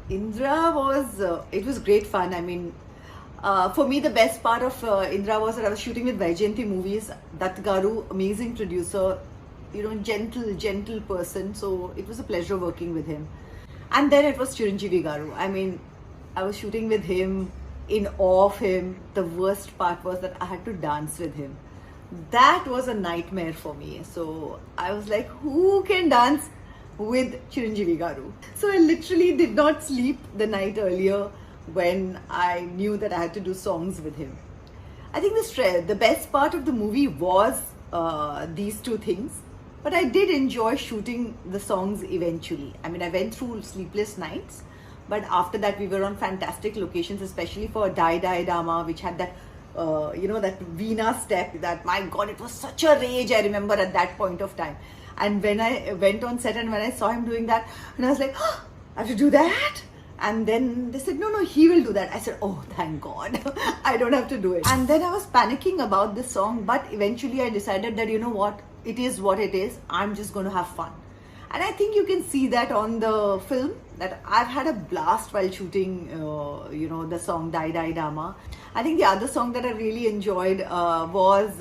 Indra was it was great fun. I mean, for me the best part of Indra was that I was shooting with Vaijayanti Movies. Dutt Garu, amazing producer, gentle person. So it was a pleasure working with him. And then it was Chiranjeevi Garu. I mean, I was shooting with him, in awe of him. The worst part was that I had to dance with him. That was a nightmare for me. So I was like, who can dance with Chiranjeevi Garu? So I literally did not sleep the night earlier when I knew that I had to do songs with him. I think the best part of the movie was these two things. But I did enjoy shooting the songs eventually. I mean, I went through sleepless nights, but after that we were on fantastic locations, especially for Dai Dai Dama, which had that, that Veena step. That, my God, it was such a rage, I remember, at that point of time. And when I went on set and when I saw him doing that, and I was like, oh, I have to do that? And then they said, no, he will do that. I said, oh, thank God, I don't have to do it. And then I was panicking about this song, but eventually I decided that, you know what, it is what it is. I'm just going to have fun. And I think you can see that on the film, that I've had a blast while shooting, the song Dai Dai Dama. I think the other song that I really enjoyed was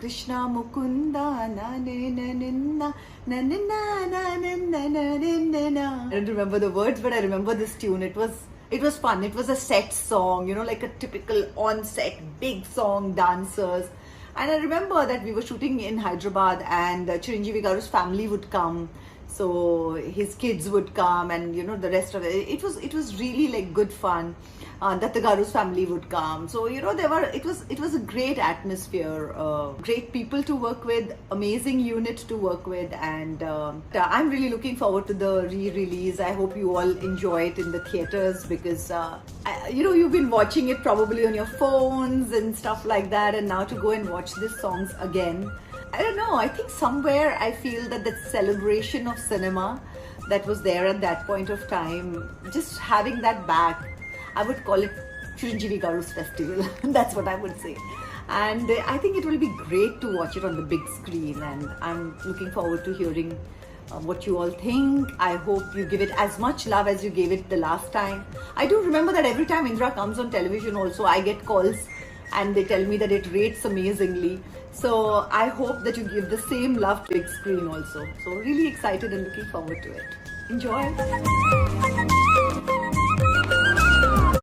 Krishna Mukunda na ne na ninna na ninna na ninna na ninna na. I don't remember the words, but I remember this tune. It was fun. It was a set song, like a typical on-set big song, dancers. And I remember that we were shooting in Hyderabad and Chiranjeevi Garu's family would come. So his kids would come and the rest of it. It was really like good fun. Dutt Garu's family would come. So it was a great atmosphere, great people to work with, amazing unit to work with, and I'm really looking forward to the re-release. I hope you all enjoy it in the theaters because you've been watching it probably on your phones and stuff like that, and now to go and watch these songs again. I don't know, I think somewhere I feel that the celebration of cinema that was there at that point of time, just having that back, I would call it Chiranjeevi Garu's festival. That's what I would say. And I think it will be great to watch it on the big screen, and I'm looking forward to hearing what you all think. I hope you give it as much love as you gave it the last time. I do remember that every time Indra comes on television also, I get calls and they tell me that it rates amazingly. So I hope that you give the same love to big screen also. So really excited and looking forward to it. Enjoy!